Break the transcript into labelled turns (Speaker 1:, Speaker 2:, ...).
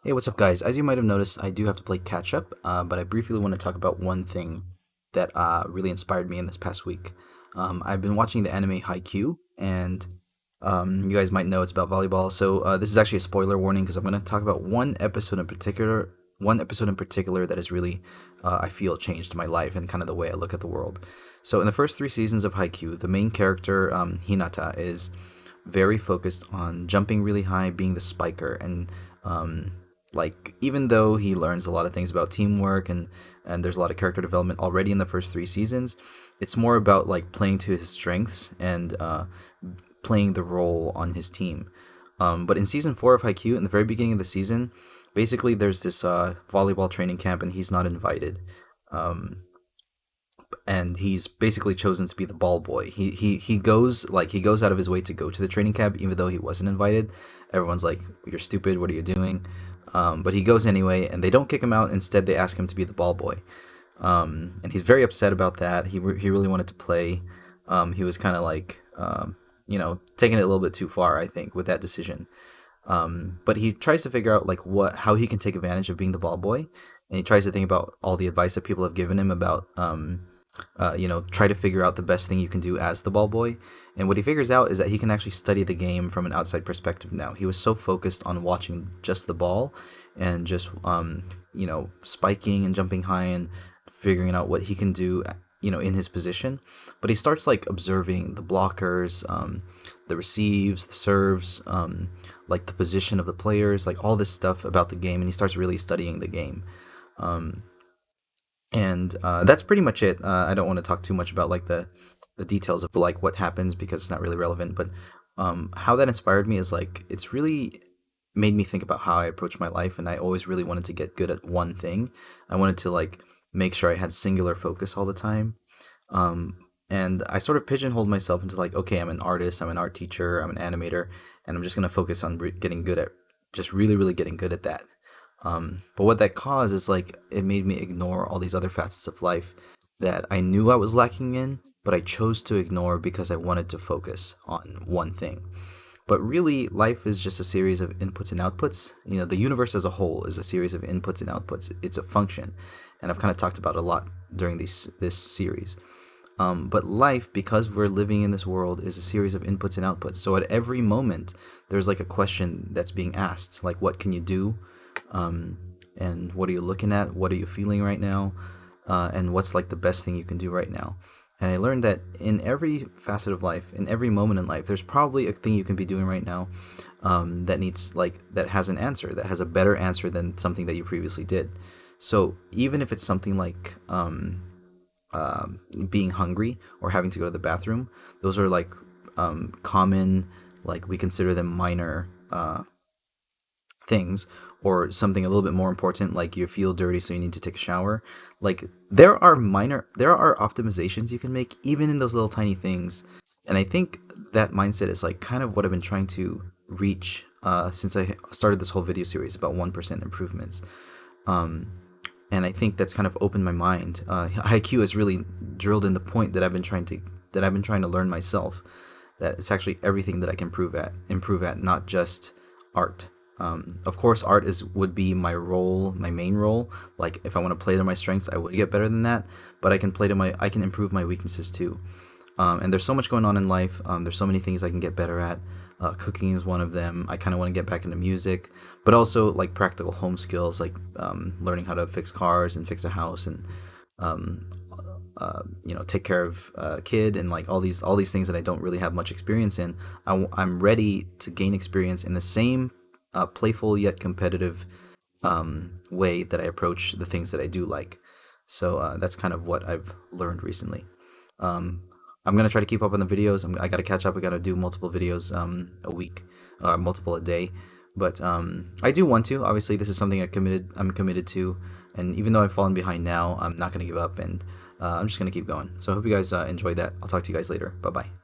Speaker 1: Hey, what's up, guys? As you might have noticed, I do have to play catch up, but I briefly want to talk about one thing that really inspired me in this past week. I've been watching the anime Haikyuu, and you guys might know it's about volleyball. So this is actually a spoiler warning because I'm going to talk about one episode in particular that has really, I feel, changed my life and kind of the way I look at the world. So in the first three seasons of Haikyuu, the main character Hinata is very focused on jumping really high, being the spiker, and like even though he learns a lot of things about teamwork and there's a lot of character development already in the first three seasons, it's more about like playing to his strengths and playing the role on his team. But in season four of Haikyuu, in the very beginning of the season, basically there's this volleyball training camp and he's not invited. Um, and he's basically chosen to be the ball boy. He goes out of his way to go to the training camp even though he wasn't invited. Everyone's like, "You're stupid. What are you doing?" But he goes anyway, and they don't kick him out. Instead, they ask him to be the ball boy, and he's very upset about that. He really wanted to play. He was kind of like taking it a little bit too far, I think, with that decision. But he tries to figure out like what how he can take advantage of being the ball boy, and he tries to think about all the advice that people have given him about try to figure out the best thing you can do as the ball boy. And what he figures out is that he can actually study the game from an outside perspective now. He was so focused on watching just the ball and just spiking and jumping high and figuring out what he can do in his position. But he starts like observing the blockers, the receives, the serves, like the position of the players, like all this stuff about the game, and he starts really studying the game. Um, and That's pretty much it. I don't want to talk too much about like the details of like what happens because it's not really relevant. But how that inspired me is like it's really made me think about how I approach my life, and I always really wanted to get good at one thing. I wanted to like make sure I had singular focus all the time. And I sort of pigeonholed myself into like, okay, I'm an artist, I'm an art teacher, I'm an animator, and I'm just gonna focus on getting good at just really, really getting good at that. But what that caused is like it made me ignore all these other facets of life that I knew I was lacking in, but I chose to ignore because I wanted to focus on one thing. But really, life is just a series of inputs and outputs. You know, the universe as a whole is a series of inputs and outputs. It's a function, and I've kind of talked about it a lot during this series. But life, because we're living in this world, is a series of inputs and outputs. So at every moment, there's like a question that's being asked, like what can you do, and what are you looking at? What are you feeling right now? And what's like the best thing you can do right now? And I learned that in every facet of life, in every moment in life, there's probably a thing you can be doing right now that needs like that has an answer, that has a better answer than something that you previously did. So even if it's something like being hungry or having to go to the bathroom, those are like common, like we consider them minor things, or something a little bit more important like you feel dirty so you need to take a shower. Like there are optimizations you can make even in those little tiny things. And I think that mindset is like kind of what I've been trying to reach since I started this whole video series about 1% improvements. um, and I think that's kind of opened my mind. IQ has really drilled in the point that I've been trying to learn myself, that it's actually everything that I can improve at, not just art. Of course, art is would be my role, my main role. Like if I want to play to my strengths, I would get better than that. But I can improve my weaknesses too. And there's so much going on in life. There's so many things I can get better at. Cooking is one of them. I kind of want to get back into music, but also like practical home skills, like learning how to fix cars and fix a house and um, take care of a kid and like all these things that I don't really have much experience in. I'm ready to gain experience in the same playful yet competitive way that I approach the things that I do like. So that's kind of what I've learned recently. Um, I'm gonna try to keep up on the videos. I gotta catch up. I gotta do multiple videos a week, multiple a day. But I do want to. Obviously, this is something I'm committed to, and even though I've fallen behind now, I'm not gonna give up, and I'm just gonna keep going. So I hope you guys enjoyed that. I'll talk to you guys later. Bye bye.